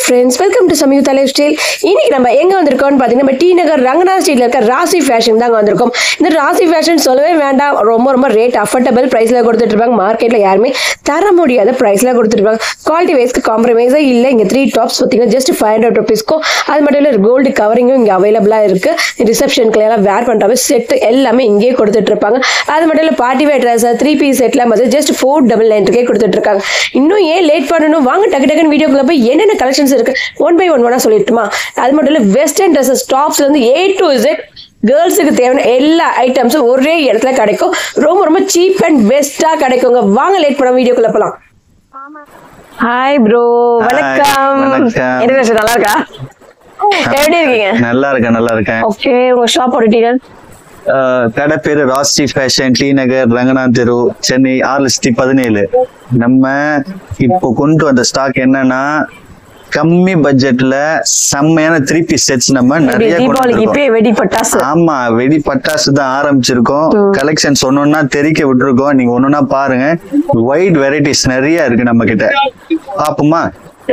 friends, welcome to Samyuktha Lifestyle. இன்னைக்கு நம்ம எங்க வந்திருக்கோம்னு பாத்தீங்கன்னா நம்ம டி நகர் ரங்கநாத் ஸ்ட்ரீட்ல இருக்க ராசி ஃபேஷன் தாங்க வந்திருக்கோம். இந்த ராசி ஃபேஷன் சொல்லவே வேண்டாம், ரொம்ப ரேட் அஃபோர்டபிள் பிரைஸ்ல கொடுத்துட்டு இருப்பாங்க. மார்க்கெட்ல யாருமே தர முடியாத பிரைஸ்ல கொடுத்துட்டு இருப்பாங்க. குவாலிட்டி வைஸ்க்கு காம்ப்ரமைஸே இல்ல. இங்க 3 டாப்ஸ் பாத்தீங்கன்னா ஜஸ்ட் 500 rupeesக்கும் அது மட்டும் இல்ல கோல்டு கவரிங்கும் இங்க அவைலபிளா இருக்கு. ரிசப்ஷனுக்கு எல்லாம் வேர் பண்றாங்க செட் எல்லாமே இங்கேயே கொடுத்துட்டு இருப்பாங்க. அது மட்டும் இல்ல பார்ட்டி வேர் ட்ரெஸ் 3 பீஸ் செட்லாம் வந்து ஜஸ்ட் 499 கொடுத்துட்டு இருக்காங்க. இன்னும் ஏன் லேட் பண்ணணும், வாங்க டக்கு டக்குன்னு வீடியோக்குள்ள போய் என்னென்ன கலெக்ஷன்ஸ் இருக்கு ஒன் பை ஒன் சொல்லிட்டுமா. அது மட்டும் இல்ல வெஸ்டர்ன் ட்ரெஸ்ஸஸ் டாப்ஸ்ல இருந்து A to Z கேர்ள்ஸுக்கு தேவையான எல்லா ஐட்டம்ஸும் ஒரே இடத்துல கிடைக்கும். ரொம்ப சீப் அண்ட் பெஸ்டா கிடைக்குங்க. வாங்க லேட் பண்ண வீடியோக்குள்ள போலாம். ஹாய் ப்ரோ, வணக்கம். என்ன நல்லா இருக்கா? எப்படி இருக்கீங்க? நல்லா இருக்கேன். ஓகே, உங்க ஷாப் டீடைல்? கடை பேரு ராசி ஃபேஷன், டி நகர் ரங்கநாத் தெரு, சென்னை 617. நம்ம இப்போ கொண்டு வந்த ஸ்டாக் என்னன்னா கம்மி பட்ஜெட்ல செம்மையான 3 பீஸ் செட்ஸ் நம்ம நிறைய ஆமா வெடி பட்டாசு தான் ஆரம்பிச்சிருக்கோம். கலெக்ஷன் ஒன்னொன்னா தெரிக்க விட்டுருக்கோம். நீங்க ஒன்னொன்னா பாருங்க. வைட் வெரைட்டிஸ் நிறைய இருக்கு நம்ம கிட்ட. பாப்போமா?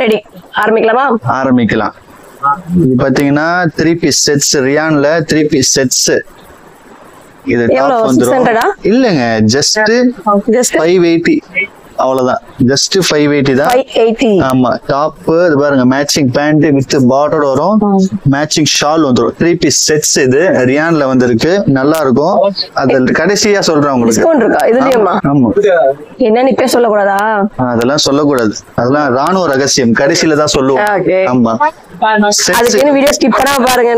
ரெடி, ஆரம்பிக்கலாம். இது பாத்தீங்கன்னா 3 பீஸ் செட்ஸ், ரியான்ல 3 பீஸ் செட்ஸ். இது டாப் வந்துரும். இல்லங்க, ஜஸ்ட் 580 அவ்வளவுதான். ஜஸ்ட் 580 தான். 580. ஆமா, டாப் இது பாருங்க, மேட்சிங் பேண்ட் வித் பார்டர் வரும், மேட்சிங் ஷால் வந்துரும். 3 பீஸ் செட்ஸ் இது ரியான்ல வந்திருக்கு. நல்லா இருக்கும். அது கடைசியா சொல்றேன் உங்களுக்கு. டிஸ்கவுண்ட் இருக்கா இதுலயுமா? ஆமா. என்னன்னு இப்ப சொல்ல கூடாதா? அதெல்லாம் சொல்லக்கூடாது. அதெல்லாம் ராணுவ ரகசியம். கடைசில தான் சொல்லுவோம். ஆமா. வீடியோ ஸ்கிப் பண்ணாம பாருங்க.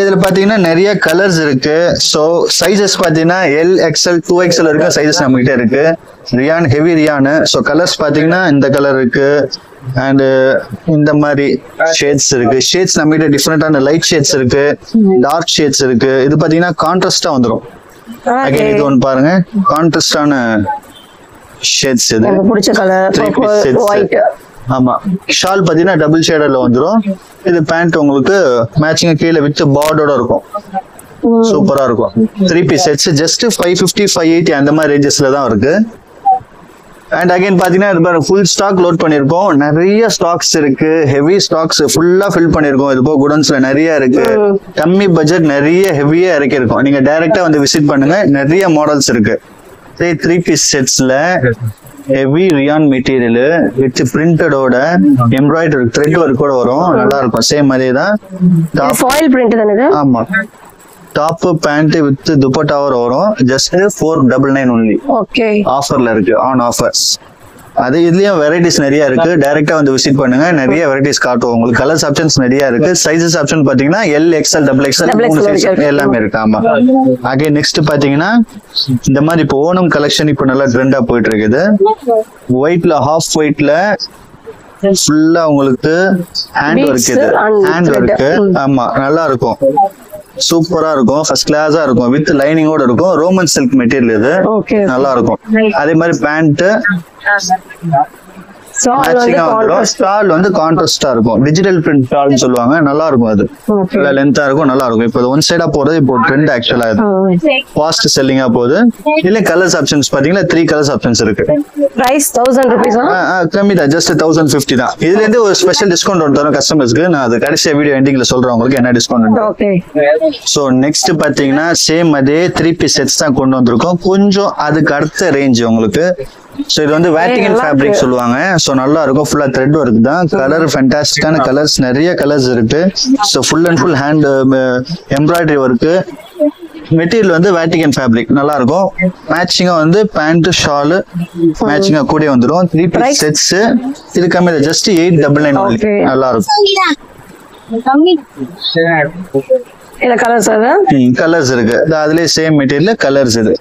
இதுல பாத்தீங்கன்னா நிறைய கலர்ஸ் இருக்கு. சோ சைஸஸ் பாத்தீங்கன்னா L, XL, 2XL இருக்க சைஸஸ் நம்ம கிட்ட இருக்கு. Rayon heavy rayon. So colours பாத்தீங்கன்னா இந்த கலர் இருக்கு அண்ட் இந்த மாதிரி ஷேட்ஸ் இருக்கு. ஷேட்ஸ் நம்ம கிட்ட டிஃபரெண்டான லைட் ஷேட்ஸ் இருக்கு, டார்க் ஷேட்ஸ் இருக்கு. இது பாத்தீங்கன்னா கான்ட்ராஸ்டா வந்துரும். அகைன் இது ஒன்னு பாருங்க, கான்ட்ராஸ்டான ஷேட்ஸ். இது எனக்கு பிடிச்ச கலர் ஒயிட். ஆமா, ஷால் பாத்தீங்கன்னா டபுள் ஷேடர்ல வந்துரும். இது பேண்ட் உங்களுக்கு மேட்சிங்கா கீழே வித் பார்டரோட இருக்கும். சூப்பரா இருக்கும். 3 பீஸ் செட்ஸ் ஜஸ்ட் 550 580 அந்த மாதிரி ரேஞ்சஸ்ல தான் இருக்கு. அண்ட் அகைன் பாத்தீங்கன்னா ஃபுல் ஸ்டாக் லோட் பண்ணிருக்கோம். நிறைய ஸ்டாக்ஸ் இருக்கு, ஹெவி ஸ்டாக்ஸ் ஃபுல்லா ஃபில் பண்ணிருக்கோம். இது போக குடன்ஸ்ல நிறைய இருக்கு. கம்மி பட்ஜெட் நிறைய ஹெவியா இறக்கிருக்கோம். நீங்க டைரக்டா வந்து விசிட் பண்ணுங்க. நிறைய மாடல்ஸ் இருக்கு. 3 பீஸ் செட்ஸ்ல ஹெவி ரியான் மெட்டீரியல் வித் பிரிண்டடோட எம்ப்ராய்டரி த்ரெட் ஒர்க் கூட வரும். நல்லா இருக்கும். சேம் அதே தான். ஃபாயில் பிரிண்ட் தானே? ஆமா. டாப் பேண்ட் வித் துப்பட்டாவோட வரும். Just 499 only. ஓகே, ஆஃபர்ல இருக்கு, ஆன் ஆஃபர்ஸ். அது இதுலயும் வெரைட்டிஸ் நிறைய இருக்கு. டைரக்டா வந்து விசிட் பண்ணுங்க. நிறைய வெரைட்டிஸ் காட்டுவோம் உங்களுக்கு. கலர்ஸ் ஆப்ஷன்ஸ் நிறைய இருக்கு. சைஸஸ் ஆப்ஷன் பாத்தீங்கன்னா L, XL, XXL 3 சைஸ் எல்லாமே இருக்கு. ஆமா. அகைன் நெக்ஸ்ட் பாத்தீங்கன்னா இந்த மாதிரி இப்போ ஓணம் கலெக்ஷன் இப்போ நல்லா ட்ரெண்டா போயிட்டு இருக்குது. ஒயிட்ல ஹாஃப் ஒயிட்ல ஃபுல்லா உங்களுக்கு ஹேண்ட் ஒர்க். இது ஹேண்ட் ஒர்க். ஆமா, நல்லா இருக்கும். சூப்பரா இருக்கும். ஃபர்ஸ்ட் கிளாஸா இருக்கும். வித் லைனிங்கோட இருக்கும். Roman silk material. இது நல்லா இருக்கும். அதே மாதிரி பேண்ட் ஸ்டால் வந்து கான்ட்ராஸ்டா இருக்கும். டிஜிட்டல் பிரிண்ட் ஸ்டால்னு சொல்லுவாங்க. நல்லா இருக்கும். அது லென்த்தா இருக்கும், நல்லா இருக்கும். இப்போ ஒன் சைடா போறது இப்போ ட்ரெண்ட் ஆக்சுவலா இது ஃபாஸ்ட் செல்லிங்கா போகுது. இல்ல கலர்ஸ் ஆப்ஷன்ஸ் பாத்தீங்கன்னா 3 கலர்ஸ் ஆப்ஷன்ஸ் இருக்கு. Price 1000 rupees. கம்மி தான், ஜஸ்ட் 1050 தான். இதுல இருந்து ஒரு ஸ்பெஷல் டிஸ்கவுண்ட் ஒன்று தரும் கஸ்டமர்ஸ்க்கு. நான் அது கடைசியா வீடியோ எண்டிங்ல சொல்றேன் உங்களுக்கு என்ன டிஸ்கவுண்ட். ஓகே. சோ நெக்ஸ்ட் பாத்தீங்கன்னா சேம் அதே 3 பீஸ் செட்ஸ் தான் கொண்டு வந்திருக்கோம். கொஞ்சம் அதுக்கு அடுத்த ரேஞ்ச் உங்களுக்கு. சோ இது வந்து வேட்டிகன் ஃபேப்ரிக் சொல்லுவாங்க. சோ நல்லா இருக்கும். ஃபுல்லா த்ரெட் ஒர்க் தான். கலர் ஃபேண்டாஸ்டிக்கான கலர்ஸ், நிறைய கலர்ஸ் இருக்கு. So full and full hand embroidery work. Material வந்து வேட்டிகன் ஃபேப்ரிக். நல்லா இருக்கும். மேட்சிங்கா வந்து பேண்ட் ஷால் மேட்சிங்கா கூட வந்துரும். 3 பீஸ் செட்ஸ். இது கம்மி, ஜஸ்ட் 899 only. நல்லா இருக்கும். இல்ல கலர்ஸ் இருக்கு. அதுலயே சேம் மெட்டீரியல் கலர்ஸ். இது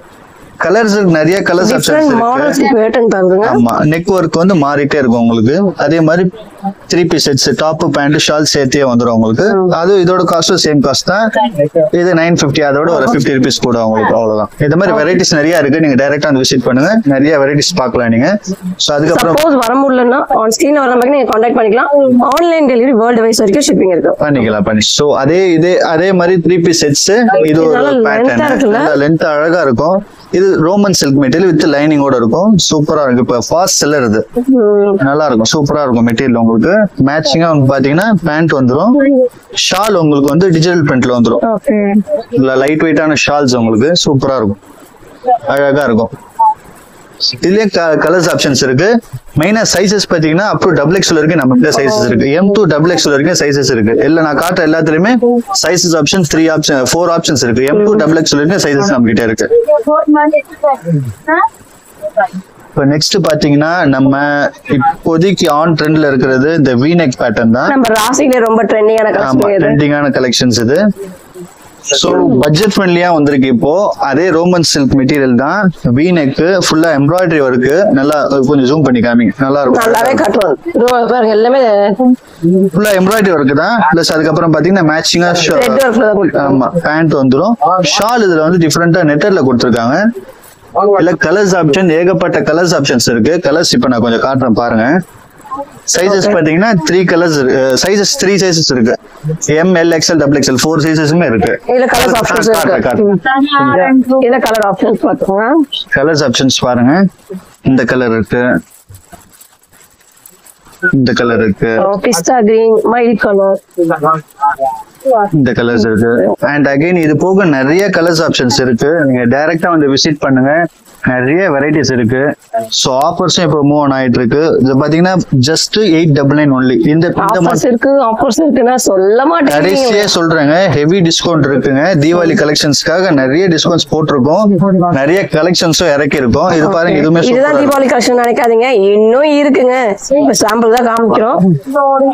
கலர்ஸ் நிறைய கலர்ஸ் ஆப்ஷன்ஸ் இருக்கு. ஆமா, நெக் ஒர்க் வந்து மாறிட்டே இருக்கும் உங்களுக்கு. அதே மாதிரி 3 piece sets top pant shawl சேர்த்தே வந்துரும் உங்களுக்கு. அது இதோட காஸ்டும் சேம் காஸ்ட் தான். இது 950. அதோட ஒரு 50 rupees கூட உங்களுக்கு. அவ்வளவுதான். இந்த மாதிரி வெரைட்டிஸ் நிறைய இருக்கு. நீங்க டைரக்டா வந்து விசிட் பண்ணுங்க. நிறைய வெரைட்டிஸ் பார்க்கலாம் நீங்க. சோ அதுக்கு அப்புறம் சப்போஸ் வர முடியலனா ஆன் ஸ்கிரீன்ல வர மாதிரி நீங்க कांटेक्ट பண்ணிக்கலாம். ஆன்லைன் டெலிவரி வேர்ல்ட் வைஸ் வரைக்கும் ஷிப்பிங் இருக்கு. பண்ணிக்கலாம். சோ அதே மாதிரி 3 பீஸ் செட்ஸ். இது ஒரு பேட்டர்ன். லெந்த் அழகா இருக்கும். இது ரோமன் சில்க் மெட்டீரியல் வித் லைனிங்கோட இருக்கும். சூப்பரா இருக்கு. இப்ப ஃபாஸ்ட் செல்லர் இது. நல்லா இருக்கும். சூப்பரா இருக்கும் மெட்டீரியல். உங்களுக்கு மேட்சிங்கா வந்து பாத்தீங்கன்னா பேண்ட் வந்துரும். ஷால் உங்களுக்கு வந்து டிஜிட்டல் பிரிண்ட்ல வந்துரும். லைட் வெயிட்டான ஷால்ஸ் உங்களுக்கு சூப்பரா இருக்கும். அழகா இருக்கும். இதுலயே கலர்ஸ் ஆப்ஷன்ஸ் இருக்கு. மெயினா சைசஸ் பாத்தீங்கன்னா அப் டு XXL வரைக்கும் நம்ம கிட்ட சைசஸ் இருக்கு. M to XXL வரைக்கும் சைசஸ் இருக்கு. இல்ல நான் காட்டுற எல்லாத்துலயுமே சைசஸ் ஆப்ஷன் 4 ஆப்ஷன்ஸ் இருக்கு. M to XXL வரைக்கும் சைசஸ் நம்ம கிட்ட இருக்கு. இப்போ நெக்ஸ்ட் பாத்தீங்கன்னா நம்ம இப்போதைக்கு ஆன் ட்ரெண்ட்ல இருக்கிறது இந்த V-neck பேட்டர்ன் தான். நம்ம ராசில ரொம்ப ட்ரெண்டிங்கான கலெக்ஷன்ஸ் இது. சோ பட்ஜெட் ஃப்ரெண்ட்லியா வந்திருக்கு. இப்போ அதே ரோமன் சில்க் மெட்டீரியல் தான். V-neck ஃபுல்லா எம்ப்ராய்டரி ஒர்க். நல்லா கொஞ்சம் ஜூம் பண்ணி காமிங்க. நல்லா இருக்கும். நல்லாவே காட்டுவாங்க. எல்லாமே ஃபுல்லா எம்ப்ராய்டரி ஒர்க் தான். பிளஸ் அதுக்கப்புறம் பாத்தீங்கன்னா மேட்சிங்கா ஆமா பேண்ட் வந்துரும். ஷால் இதுல வந்து டிஃபரெண்டா நெட்டர்ல கொடுத்துருக்காங்க. இல்ல கலர்ஸ் ஆப்ஷன் ஏகப்பட்ட கலர்ஸ் ஆப்ஷன்ஸ் இருக்கு. கலர்ஸ் இப்ப நான் கொஞ்சம் காட்டுறேன் பாருங்க. சைசஸ் பாத்தீங்கன்னா 3 கலர்ஸ் சைசஸ் 3 சைசஸ் இருக்கு. M, L, XL, XXL 4 சைசஸுமே இருக்கு. இதுல கலர்ஸ் ஆப்ஷன்ஸ் இருக்கு. இதுல கலர் ஆப்ஷன்ஸ் பாருங்க. கலர்ஸ் ஆப்ஷன்ஸ் பாருங்க. இந்த கலர் இருக்கு. இந்த கலர் இருக்கு. பிஸ்டா கிரீன், மைல் கலர். இந்த கலர்ஸ் இருக்கு. அண்ட் அகைன் இது போக நிறைய கலர்ஸ் ஆப்ஷன்ஸ் இருக்கு. நீங்க டைரக்டா வந்து விசிட் பண்ணுங்க. நிறைய வெரைட்டிஸ் இருக்கு. சோ ஆஃபர்ஸும் இப்போ மூவ் ஆன் ஆயிட்டு இருக்கு. இது பாத்தீங்கன்னா ஜஸ்ட் 899 ஒன்லி. இந்த ஆஃபர்ஸ் இருக்குன்னா சொல்ல மாட்டேன். கடைசியே சொல்றேங்க, ஹெவி டிஸ்கவுண்ட் இருக்குங்க. தீபாவளி கலெக்ஷன்ஸ்க்காக நிறைய டிஸ்கவுண்ட்ஸ் போட்டிருக்கோம். நிறைய கலெக்ஷன்ஸும் இறக்கி இருக்கோம். இது பாருங்க, இதுவுமே இதுதான் தீபாவளி கலெக்ஷன் நினைக்காதீங்க, இன்னும் இருக்குங்க. சாம்பிள் தான் காமிக்கிறோம்.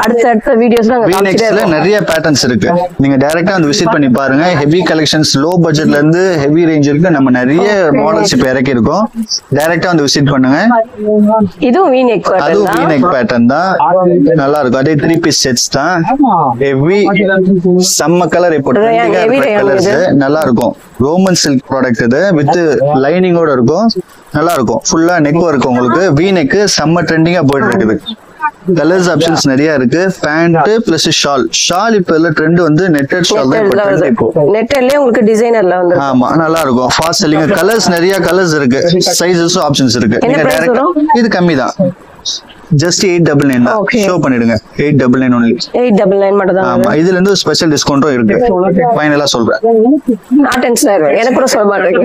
அடுத்த வீடியோஸ்ல V-neckல நிறைய பேட்டர்ன்ஸ் இருக்கு. நீங்க டைரக்டா வந்து விசிட் பண்ணி பாருங்க. ஹெவி கலெக்ஷன்ஸ் லோ பட்ஜெட்ல இருந்து ஹெவி ரேஞ்ச் இருக்கு. நம்ம நிறைய மாடல்ஸ் இப்ப இறக்கி இருக்கோம். டைரக்டா வந்து விசிட் பண்ணுங்க. இதுவும் V-neck பேட்டர்ன் தான். நல்லா இருக்கும். அதே 3 பீஸ் செட்ஸ் தான். ஹெவி செம்ம கலர். இப்போ கலர்ஸ் நல்லா இருக்கும். ரோமன் சில்க் ப்ராடக்ட் இது வித் லைனிங்கோட இருக்கும். நல்லா இருக்கும். ஃபுல்லா நெக் ஒர்க் உங்களுக்கு. V-neck செம்ம ட்ரெண்டிங்கா போயிட்டு இருக்குது. கலர்ஸ் ஆப்ஷன்ஸ் நிறைய இருக்கு. பேண்ட் பிளஸ் ஷால் இப்ப எல்லாம் ட்ரெண்ட் வந்து நெட்டட் ஷால் தான் இப்ப ட்ரெண்ட். இப்போ நெட்டட்லயே உங்களுக்கு டிசைனர்ல வந்து ஆமா நல்லா இருக்கும். Fast selling. கலர்ஸ் நிறைய கலர்ஸ் இருக்கு. சைஸஸ் ஆப்ஷன்ஸ் இருக்கு. நீங்க டைரக்ட் இது கம்மி தான். ஜஸ்ட் 899 தான். ஷோ பண்ணிடுங்க. 899 only. 899 மட்டும் தான். ஆமா, இதுல இருந்து ஸ்பெஷல் டிஸ்கவுண்டும் இருக்கு. ஃபைனலா சொல்றேன். நாட்டன் சார் எனக்கு கூட சொல்ல மாட்டேங்க.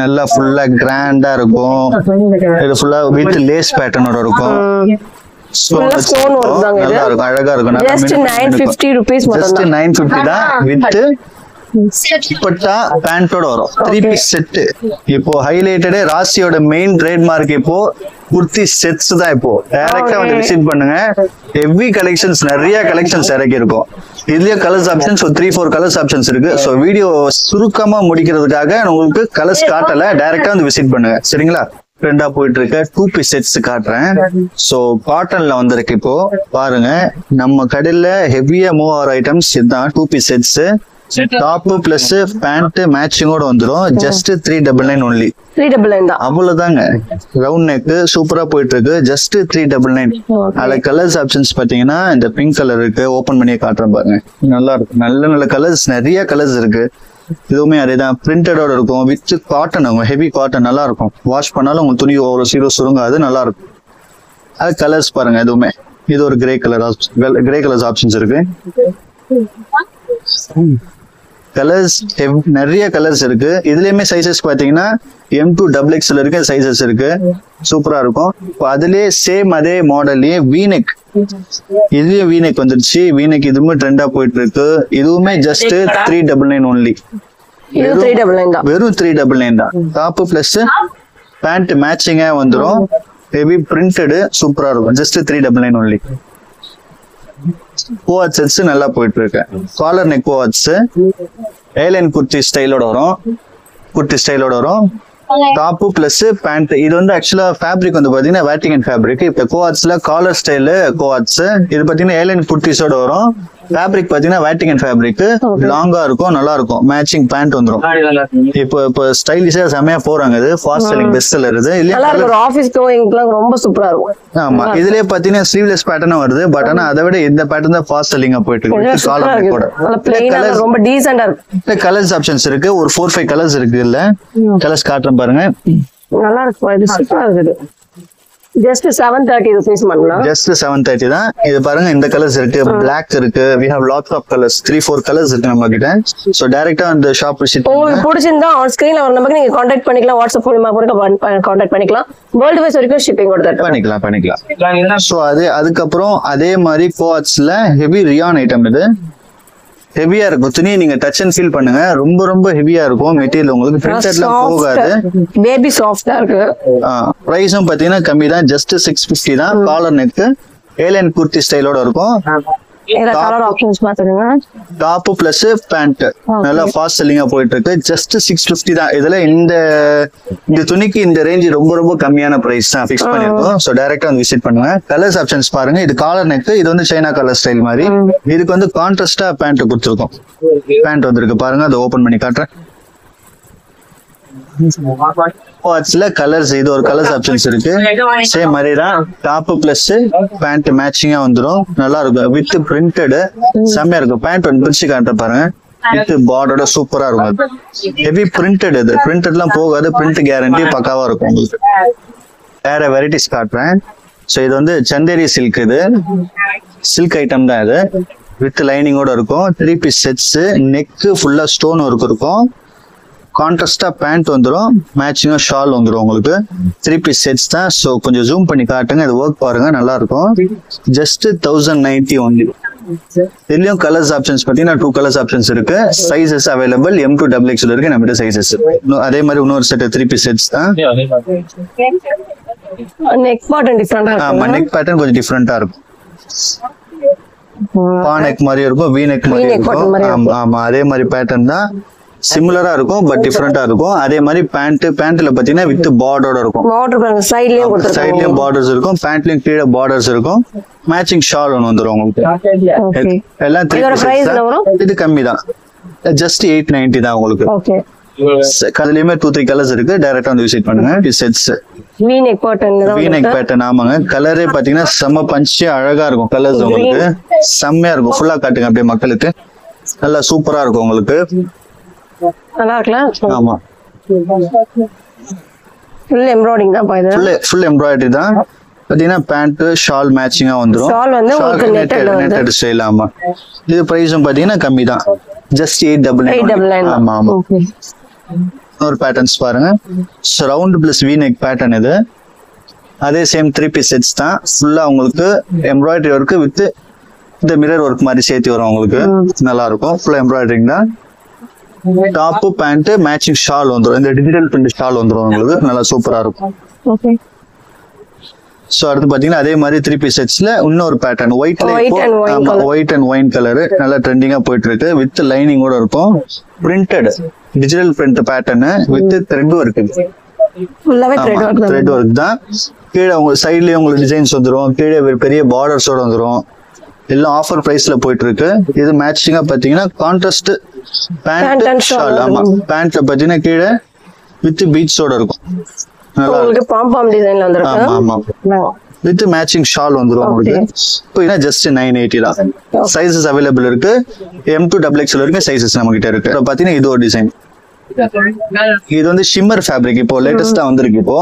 நல்லா ஃபுல்லா கிராண்டா இருக்கும். இது ஃபுல்லா வித் லேஸ் பேட்டர்னோட இருக்கும். ஸ்டோன் வர்க் தாங்க. நல்லா இருக்கும். அழகா இருக்கும். ஜஸ்ட் 950 ரூபீஸ் மட்டும் தான். ஜஸ்ட் 950 தான் வித் துப்பட்டா பேண்டோட வரும். 3 பீஸ் செட். இப்போ ஹைலைட்டடே ராசியோட மெயின் ட்ரேட்மார்க் இப்போ குர்த்தி செட்ஸ் தான். இப்போ டைரக்டா வந்து விசிட் பண்ணுங்க. ஹெவி கலெக்ஷன்ஸ் நிறைய கலெக்ஷன்ஸ் இறக்கி இருக்கும். இதுலயே கலர்ஸ் ஆப்ஷன்ஸ் 3-4 கலர்ஸ் ஆப்ஷன்ஸ் இருக்கு. சோ வீடியோ சுருக்கமா முடிக்கிறதுக்காக உங்களுக்கு கலர்ஸ் காட்டல. டைரக்டா வந்து விசிட் பண்ணுங்க. சரிங்களா? ட்ரெண்டா போயிட்டு இருக்க 2 பீஸ் செட்ஸ் காட்டுறேன். சோ காட்டன்ல வந்திருக்கு. இப்போ பாருங்க, நம்ம கடையில ஹெவியா மூவ் ஆகிற ஐட்டம்ஸ் இதுதான். 2 piece sets. Top plus pant மேட்சிங்கோட வந்துரும். Just 399 only. 399 தான். அவ்வளவுதாங்க. ரவுண்ட் நெக் சூப்பரா போயிட்டு இருக்கு. ஜஸ்ட் 399. அதுல கலர்ஸ் ஆப்ஷன்ஸ் பாத்தீங்கன்னா இந்த பிங்க் கலர் இருக்கு. ஓபன் பண்ணி காட்டுறேன் பாருங்க. நல்லா இருக்கு. நல்ல நல்ல கலர்ஸ், நிறைய கலர்ஸ் இருக்கு. இதுவுமே அதேதான். பிரிண்டடோட இருக்கும். With cotton, heavy cotton. நல்லா இருக்கும். வாஷ் பண்ணாலும் உங்களுக்கு துணி ஒரு சீரோ சுருங்காது. நல்லா இருக்கும். அது கலர்ஸ் பாருங்க. எதுவுமே இது ஒரு கிரே கலர்ஸ் ஆப்ஷன்ஸ் இருக்கு. கலர்ஸ் நிறைய கலர்ஸ் இருக்கு. இதுலயுமே சைசஸ் பாத்தீங்கன்னா M to XXL இருக்கு. சைசஸ் இருக்கு. சூப்பரா இருக்கும். இப்போ அதுலயே சேம் அதே மாடல்லயே V-neck. இதுலயே V-neck வந்துருச்சு. V-neck இதுவுமே ட்ரெண்டா போயிட்டு இருக்கு. இதுவுமே ஜஸ்ட் 399 ஒன்லி. வெறும் 399 தான். டாப் பிளஸ் பேண்ட் மேட்சிங்கா வந்துரும். ஹெவி பிரிண்டட் சூப்பரா இருக்கும். Just 399 only. கோவாட் செட்ஸ் நல்லா போயிட்டு இருக்கு. காலர் நெக் கோவாட்ஸ் ஏலைன் குர்த்தி ஸ்டைலோட வரும். Top plus pant. இது வந்து ஆக்சுவலா ஃபேப்ரிக் வந்து பாத்தீங்கன்னா வேட்டிகன் ஃபேப்ரிக். இப்ப கோவாட்ஸ்ல காலர் ஸ்டைல் கோவாட்ஸ். இது பாத்தீங்கன்னா ஏலைன் குர்த்திஸோட வரும். ஃபேப்ரிக் பாத்தீங்கன்னா வேட்டிகன் ஃபேப்ரிக், லாங்கா இருக்கும், நல்லா இருக்கும். மேட்சிங் பேண்ட் வந்துரும். இப்போ ஸ்டைலிஷா செமையா போறாங்க. இது ஃபாஸ்ட் செல்லிங் பெஸ்ட் செல்லர் இது. நல்லா இருக்கு. ஒரு ஆபீஸ் கோயிங்க்குலாம் ரொம்ப சூப்பரா இருக்கும். ஆமா, இதுலயே பாத்தீங்கன்னா ஸ்லீவ்லெஸ் பேட்டர்ன் வருது. பட் ஆனா அதை விட இந்த பேட்டர்ன் தான் ஃபாஸ்ட் செல்லிங்கா போயிட்டு இருக்கு. காலர் கூட நல்ல பிளைனா ரொம்ப டீசென்ட்டா இருக்கு. கலர்ஸ் ஆப்ஷன்ஸ் இருக்கு. ஒரு 4-5 கலர்ஸ் இருக்கு. இல்ல கலர்ஸ் காட்டுறேன் பாருங்க. நல்லா இருக்கு. இது சூப்பரா இருக்குது. ஜஸ்ட் 730 rupees மட்டும். ஜஸ்ட் 730 தான். இது பாருங்க, இந்த கலர்ஸ் இருக்கு, Black இருக்கு. we have lots of colors, 3-4 colours இருக்கு நம்ம கிட்ட. சோ டைரக்டா அந்த ஷாப் விசிட் உங்களுக்கு பிடிச்சிருந்தா ஆன் ஸ்கிரீன்ல வர நம்பருக்கு நீங்க கான்டாக்ட் பண்ணிக்கலாம். வாட்ஸ்அப் மூலமா கூட கான்டாக்ட் பண்ணிக்கலாம். வேர்ல்ட் வைஸ் வரைக்கும் ஷிப்பிங் கொடுத்துட்டு பண்ணிக்கலாம். சோ அதுக்கப்புறம் அதே மாதிரி கோஆட்ஸ்ல ஹெவி ரியான் ஐட்டம். இது ஹெவியா இருக்கும். துணியை நீங்க டச் அண்ட் ஃபீல் பண்ணுங்க. ரொம்ப ரொம்ப ஹெவியா இருக்கும் மெட்டீரியல். உங்களுக்கு பிரிண்டட்லாம் போகாது. பேபி சாஃப்ட்டா இருக்கு. பிரைஸும் பாத்தீங்கன்னா கம்மி தான். ஜஸ்ட் 650 தான். காலர் நெக் ஏலியன் குர்த்தி ஸ்டைலோட இருக்கும். கலர் ஆப்ஷன்ஸ் பாத்துங்க. டாப் பிளஸ் பேண்ட் நல்லா ஃபாஸ்ட் செல்லிங்கா போயிட்டு இருக்கு. ஜஸ்ட் 650 தான். இதுல இந்த துணிக்கு இந்த ரேஞ்ச் ரொம்ப ரொம்ப கம்மியான பிரைஸ் தான் ஃபிக்ஸ் பண்ணிருக்கோம். சோ டைரக்டா வந்து விசிட் பண்ணுங்க. கலர்ஸ் ஆப்ஷன்ஸ் பாருங்க. இது காலர் நெக். இது வந்து சைனா கலர் ஸ்டைல் மாதிரி. இதுக்கு வந்து கான்ட்ராஸ்டா பேண்ட் கொடுத்துருக்கோம். பேண்ட் வந்திருக்கு பாருங்க. அதை ஓபன் பண்ணி காட்டுறேன். கலர்ஸ் இது ஒரு கலர்ஸ் ஆப்ஷன்ஸ் இருக்கு. சேம் மாதிரி தான். டாப் பிளஸ் பேண்ட் மேட்சிங்கா வந்துரும். நல்லா இருக்கும். வித் பிரிண்டட் செம்மையா இருக்கும். பேண்ட் வந்து பிரிச்சு காட்ட பாருங்க. வித் பார்டரோட சூப்பரா இருக்கும். Heavy printed. இது பிரிண்டட்லாம் போகாது. பிரிண்ட் கேரண்டி பக்காவா இருக்கும். உங்களுக்கு வேற வெரைட்டிஸ் காட்டுறேன். சோ இது வந்து சந்தேரி சில்க். இது சில்க் ஐட்டம் தான். இது வித் லைனிங்கோட இருக்கும். 3 பீஸ் செட்ஸ். நெக் ஃபுல்லா ஸ்டோன் ஒர்க் இருக்கும். கான்ட்ராஸ்டா பேண்ட் வந்துடும். மேட்சிங்கா ஷால் வந்துடும். உங்களுக்கு 3 பீஸ் செட்ஸ் தான். ஸோ கொஞ்சம் ஜூம் பண்ணி காட்டுங்க. இது ஒர்க் பாருங்க. நல்லா இருக்கும். Just 1090 only. இதுலயும் கலர்ஸ் ஆப்ஷன்ஸ் பாத்தீங்கன்னா 2 கலர்ஸ் ஆப்ஷன்ஸ் இருக்கு. Sizes available M to XXL இருக்கு நம்ம கிட்ட சைசஸ். அதே மாதிரி இன்னொரு செட் 3 பீஸ் செட்ஸ் தான். நெக் பேட்டர்ன் டிஃபரண்டா இருக்கு. ஆமா, நெக் பேட்டர்ன் கொஞ்சம் டிஃபரண்டா இருக்கும். பா நெக் மாதிரி இருக்கும். வி நெக் மாதிரி இருக்கும். ஆமா, அதே மாதிரி பேட்டர்ன் தான். சிமிலரா இருக்கும் பட் டிஃபரெண்டா இருக்கும். அதே மாதிரி பேண்ட்ல பாத்தீங்கன்னா வித் பார்டரோட இருக்கும். சைட்லயும் பார்டர்ஸ் இருக்கும். பேண்ட்லயும் கீழே பார்டர்ஸ் இருக்கும். மேட்சிங் ஷால் ஒன்று வந்துரும் உங்களுக்கு. எல்லாம் 3 இது கம்மி தான். ஜஸ்ட் 890 தான் உங்களுக்கு. அதுலயுமே 2-3 கலர்ஸ் இருக்கு. டைரக்டா வந்து விசிட் பண்ணுங்க. Sets V-neck pattern. ஆமாங்க. கலரே பாத்தீங்கன்னா செம்ம பஞ்சு அழகா இருக்கும். கலர்ஸ் உங்களுக்கு செம்மையா இருக்கும். ஃபுல்லா காட்டுங்க அப்படியே மக்களுக்கு. நல்லா சூப்பரா இருக்கும் உங்களுக்கு. நல்லா இருக்கலாம். ஆமா, ஃபுல் எம்ப்ராய்டிஙங் தான் பாருங்க. ஃபுல் எம்ப்ராய்டரி தான். பாத்தீங்கன்னா பேண்ட் ஷால் மேட்சிங்கா வந்துரும். ஷால் வந்து உங்களுக்கு நெட்டட் ஸ்டைல். ஆமா, இது பிரைஸும் பாத்தீங்கன்னா கம்மி தான். ஜஸ்ட் 899. ஆமா ஆமா. ஒரு பேட்டர்ன்ஸ் பாருங்க. Round plus V-neck pattern. இது அதே சேம் 3 பீஸ் செட்ஸ் தான். ஃபுல்லா உங்களுக்கு எம்ப்ராய்டரி ஒர்க் வித் இந்த மிரர் ஒர்க் மாதிரி சேர்த்து வரும் உங்களுக்கு. நல்லா இருக்கும். ஃபுல்லா எம்ப்ராய்டரிங் தான். டாப் பேண்ட் மேட்சிங் ஷால் வந்துரும். இந்த டிஜிட்டல் பிரிண்ட் ஷால் வந்துரும் உங்களுக்கு. நல்லா சூப்பரா இருக்கும். சோ அடுத்து பாத்தீங்கன்னா அதே மாதிரி 3 பீஸ் செட்ஸ்ல இன்னொரு pattern white and wine colour நல்லா ட்ரெண்டிங்கா போயிட்டு இருக்கு. வித் லைனிங்கோட இருக்கும். Printed digital print pattern with thread work. Thread work தான். கீழே உங்க சைட்லயே உங்களுக்கு டிசைன்ஸ் வந்துரும். கீழே பெரிய பார்டர்ஸோட வந்துரும். எல்லாம் ஆஃபர் பிரைஸ்ல போயிட்டு இருக்கு. இது மேட்சிங்கா பாத்தீங்கன்னா கான்ட்ராஸ்ட் பேண்ட் ஷால். ஆமா, பேண்ட்ல பாத்தீங்கன்னா கீழே வித் பீட்ஸோட இருக்கும். நல்லா இருக்கு. பாம் டிசைன்ல வந்திருக்கு. ஆமா ஆமா, வித் மேட்சிங் ஷால் வந்துரும் உங்களுக்கு. இப்போ இது ஜஸ்ட் 980 தான். சைஸஸ் அவைலபிள் இருக்கு. M to XXL வரைக்கும் சைஸஸ் நம்ம கிட்ட இருக்கு. பாத்தீங்கன்னா இது ஒரு டிசைன். இது வந்து ஷிம்மர் ஃபேப்ரிக். இப்போ லேட்டஸ்டா வந்திருக்கு. இப்போ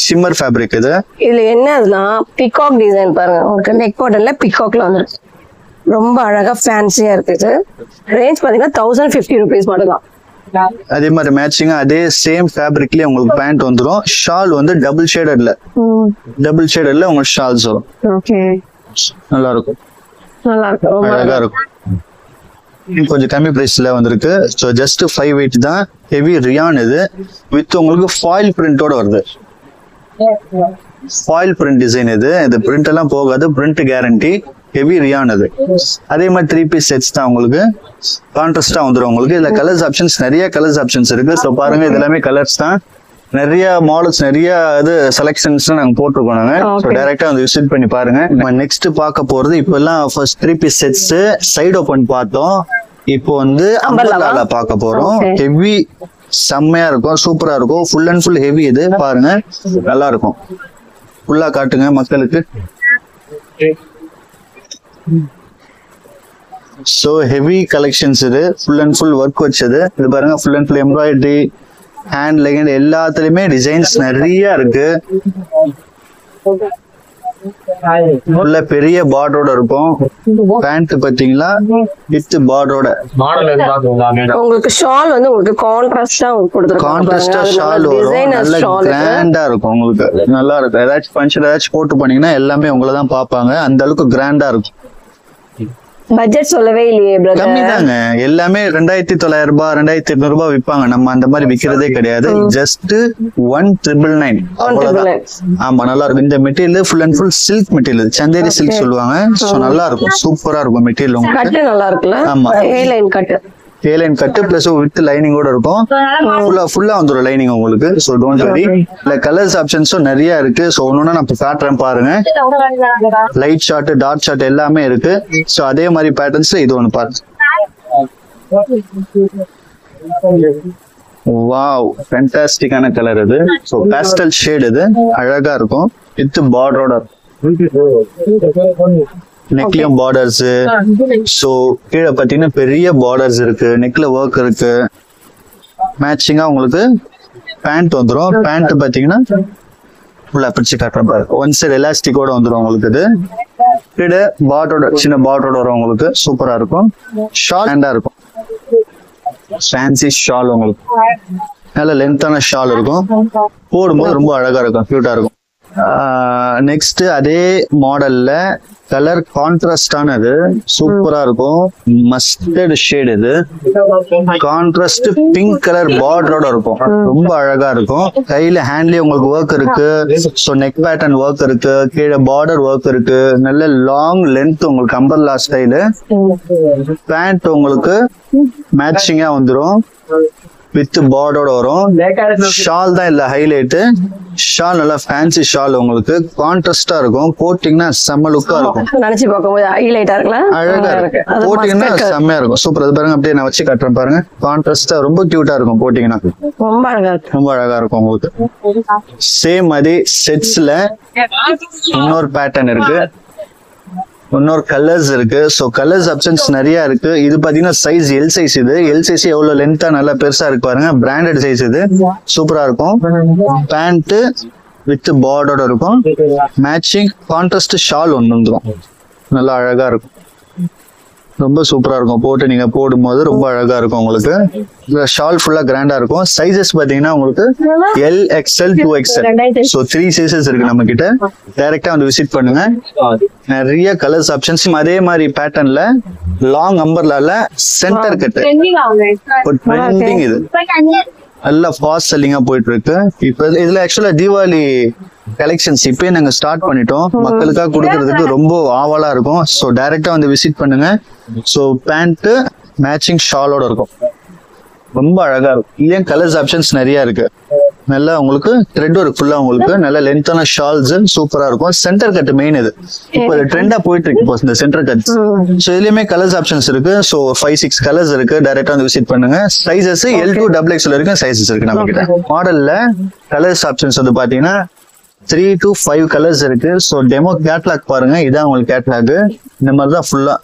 ஷிம்மர் ஃபேப்ரிக். இதுல என்னதுன்னா பிகாக் டிசைன் பாருங்க. உங்களுக்கு நெக் பாட்டன்ல பிகாக்ல வந்திருக்கு. ரொம்ப அழகா ஃபேன்சியா இருக்கு. ரேஞ்ச் பாத்தீங்கன்னா 1050 rupees மட்டும் தான். அதே மாதிரி மேட்சிங்கா அதே சேம் ஃபேப்ரிக்லயே உங்களுக்கு பேண்ட் வந்துரும். ஷால் வந்து டபுள் ஷேடட்ல உங்களுக்கு ஷால்ஸ் வரும். ஓகே, நல்லா இருக்கும். அழகா இருக்கும். கொஞ்சம் கம்மி பிரைஸ்ல வந்திருக்கு. ஸோ ஜஸ்ட் 580 தான். Heavy rayon. இது வித் உங்களுக்கு ஃபாயில் பிரிண்டோட வருது. Foil print design. இது பிரிண்ட் எல்லாம் போகாது. Print guarantee. Heavy rayon. அது அதே மாதிரி 3 பீஸ் செட்ஸ் தான். உங்களுக்கு கான்ட்ராஸ்டா வந்துடும். உங்களுக்கு இதுல கலர்ஸ் ஆப்ஷன்ஸ் நிறைய கலர்ஸ் ஆப்ஷன்ஸ் இருக்கு. ஸோ பாருங்க, இது எல்லாமே கலர்ஸ் தான். நிறைய மாடல்ஸ் நிறைய இது செலக்ஷன்ஸ் நாங்க போட்டிருக்கோம் நாங்க. ஸோ டைரக்டா வந்து விசிட் பண்ணி பாருங்க. நம்ம நெக்ஸ்ட் பார்க்க போறது இப்போ எல்லாம் first 3 piece sets side open பார்த்தோம். இப்போ வந்து அம்பர்லால பார்க்க போறோம். ஹெவி செம்மையா இருக்கும், சூப்பரா இருக்கும். ஃபுல் அண்ட் ஃபுல் ஹெவி இது பாருங்க, நல்லா இருக்கும். ஃபுல்லா காட்டுங்க மக்களுக்கு. சோ ஹெவி கலெக்ஷன்ஸ் இது, ஃபுல் அண்ட் ஃபுல் ஒர்க் வச்சது. இது பாருங்க, full and full embroidery, hand லெகன் எல்லாத்துலயுமே டிசைன்ஸ் நிறைய இருக்கு. உள்ள பெரிய பார்டரோட இருக்கும். பேண்ட் பாத்தீங்களா வித் பார்டரோட. உங்களுக்கு ஷால் வந்து உங்களுக்கு கான்ட்ராஸ்டா கொடுத்துருக்காங்க. கான்ட்ராஸ்டா ஷால் வரும், நல்ல கிராண்டா இருக்கும். உங்களுக்கு நல்லா இருக்கும். ஏதாச்சும் ஃபங்க்ஷன் ஏதாச்சும் போட்டு பண்ணீங்கன்னா எல்லாமே உங்களை தான் பாப்பாங்க. அந்த அளவுக்கு கிராண்டா இருக்கும். பட்ஜெட் சொல்லவே இல்லையே பிரதர். கம்மி தாங்க. எல்லாமே 2900 ரூபாய் 2800 ரூபாய் விற்பாங்க. நம்ம அந்த மாதிரி விக்கிறதே கிடையாது. ஜஸ்ட் 1999 அவ்வளவுதான். ஆமா, நல்லா இருக்கும். இந்த material full and full silk material, Chanderi silk சொல்லுவாங்க. சோ நல்லா இருக்கும், சூப்பரா இருக்கும் மெட்டீரியல். உங்களுக்கு நல்லா இருக்குல்ல? ஆமா, A line cut, A line cut plus with லைனிங்கோட இருக்கும். ஃபுல்லா வந்துரும் லைனிங் உங்களுக்கு. So don't worry. இல்ல கலர்ஸ் ஆப்ஷன்ஸும் நிறைய இருக்கு. சோ ஒன்னொன்னா நான் காட்டுறேன் பாருங்க. லைட் ஷார்ட், டார்க் ஷார்ட் எல்லாமே இருக்கு. சோ அதே மாதிரி பேட்டர்ன்ஸ்ல இது ஒன்னு பாருங்க. வாவ், ஃபேண்டாஸ்டிக்கான கலர் இது. சோ பேஸ்டல் ஷேட் இது, அழகா இருக்கும். வித் பார்டரோட நெக்லயும் பார்டர்ஸ். சோ கீழே பாத்தீங்கன்னா பெரிய பார்டர்ஸ் இருக்கு, நெக்ல ஒர்க் இருக்கு. மேட்சிங்கா உங்களுக்கு பேண்ட் வந்துரும். பேண்ட் பாத்தீங்கன்னா ஃபுல்லா பிரிச்சு காட்டுறேன் பாரு. ஒன் சைடு எலாஸ்டிக்கோட வந்துரும் உங்களுக்கு. இது கீழே பார்டரோட, சின்ன பார்டரோட வரும் உங்களுக்கு. சூப்பரா இருக்கும். ஷால் ஹேண்டா இருக்கும், ஃபேன்சி ஷால் உங்களுக்கு. நல்ல லென்த்தான ஷால் இருக்கும். போடும்போது ரொம்ப அழகா இருக்கும், கியூட்டா இருக்கும். நெக்ஸ்ட் அதே மாடல்ல கலர் கான்ட்ராஸ்டானது சூப்பரா இருக்கும். மஸ்டர்ட் ஷேட் இது. கான்ட்ராஸ்ட் பிங்க் கலர் பார்டரோட இருக்கும், ரொம்ப அழகா இருக்கும். கையில ஹேண்ட்லயே உங்களுக்கு ஒர்க் இருக்கு. சோ நெக் பேட்டர்ன் ஒர்க் இருக்கு, கீழே பார்டர் ஒர்க் இருக்கு. நல்ல லாங் லென்த் உங்களுக்கு அம்பர்லா ஸ்டைலு. பேண்ட் உங்களுக்கு மேட்சிங்கா வந்துரும், வித் பார்டரோட வரும். ஷால் தான் இல்ல ஹைலைட். ஷால் நல்லா ஃபேன்சி ஷால் உங்களுக்கு. கான்ட்ராஸ்டா இருக்கும். போட்டீங்கன்னா செம்ம லுக்கா இருக்கும். நினைச்சு பார்க்கும்போது ஹைலைட்டா இருக்குல்ல, அழகா இருக்கு. போட்டீங்கன்னா செம்மையா இருக்கும். சூப்பர். அது பாருங்க, அப்படியே நான் வச்சு காட்டுறேன் பாருங்க. கான்ட்ராஸ்டா ரொம்ப கியூட்டா இருக்கும். போட்டீங்கன்னா ரொம்ப அழகா இருக்கும், ரொம்ப அழகா இருக்கும் உங்களுக்கு. சேம் அதே செட்ஸ்ல இன்னொரு பேட்டர்ன் இருக்கு, இன்னொரு கலர்ஸ் இருக்கு. சோ கலர்ஸ் ஆப்ஷன்ஸ் நிறைய இருக்கு. இது பாத்தீங்கன்னா சைஸ் எல் சைஸ். இது எல் சைஸ் எவ்வளவு லென்த்தா நல்லா பெருசா இருக்கு பாருங்க. பிராண்டட் சைஸ் இது, சூப்பரா இருக்கும். பேண்ட் வித் பார்டரோட இருக்கும். மேட்சிங் கான்ட்ராஸ்ட் ஷால் ஒன்று வந்துடும், நல்லா அழகா இருக்கும். ரொம்ப சூப்பரா இருக்கும். போட்டு நீங்க போடும்போது ரொம்ப அழகா இருக்கும் உங்களுக்கு. ஷால் ஃபுல்லா கிராண்டா இருக்கும். சைசஸ் பாத்தீங்கன்னா உங்களுக்கு L XL 2XL. So 3 sizes இருக்கு நம்ம கிட்ட. டைரக்டா வந்து விசிட் பண்ணுங்க. நிறைய கலர்ஸ் ஆப்ஷன்ஸ். அதே மாதிரி பேட்டர்ன்ல லாங் அம்பர்லால சென்டர் கட் ட்ரெண்டிங். இது நல்லா ஃபாஸ்ட் செல்லிங்கா போயிட்டு இருக்கு. இப்ப இதுல ஆக்சுவலா தீபாவளி கலெக்ஷன்ஸ் இப்பயே நாங்க ஸ்டார்ட் பண்ணிட்டோம். மக்களுக்காக கொடுக்கறதுக்கு ரொம்ப ஆவலா இருக்கும். ஸோ டைரக்டா வந்து விசிட் பண்ணுங்க. ஸோ பேண்ட் மேட்சிங் ஷாலோட இருக்கும், ரொம்ப அழகா இருக்கும். இதே கலர்ஸ் ஆப்ஷன்ஸ் நிறைய இருக்கு. நல்லா உங்களுக்கு த்ரெட் ஒர்க் ஃபுல்லா உங்களுக்கு நல்ல லென்த்தான ஷால்ஸ் சூப்பரா இருக்கும். சென்டர் கட் மெயின் இது. இப்போ ட்ரெண்டா போயிட்டு இருக்கு இப்போ இந்த சென்டர் கட். ஸோ இதுலயுமே கலர்ஸ் ஆப்ஷன்ஸ் இருக்கு. ஸோ 5-6 கலர்ஸ் இருக்கு. டைரக்டா வந்து விசிட் பண்ணுங்க. சைசஸ் L2 XXL வரைக்கும் சைசஸ் இருக்கு நம்ம கிட்ட. மாடல்ல கலர்ஸ் ஆப்ஷன்ஸ் வந்து பாத்தீங்கன்னா 3 to 5 கலர்ஸ் இருக்கு. ஸோ டெமோ கேட்லாக் பாருங்க. இதான் உங்களுக்கு கேட்லாக். இந்த மாதிரி தான் ஃபுல்லா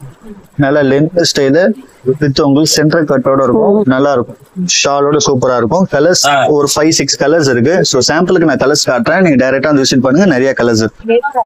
நல்ல லென்த் ஸ்டைலு வித் உங்களுக்கு சென்டர் கட்டோட இருக்கும், நல்லா இருக்கும். ஷாலோட சூப்பரா இருக்கும். கலர்ஸ் ஒரு 5-6 கலர்ஸ் இருக்கு. ஸோ சாம்பிளுக்கு நான் கலர்ஸ் காட்டுறேன், நீங்க டைரக்டா வந்து விசிட் பண்ணுங்க. நிறைய கலர்ஸ் இருக்கு.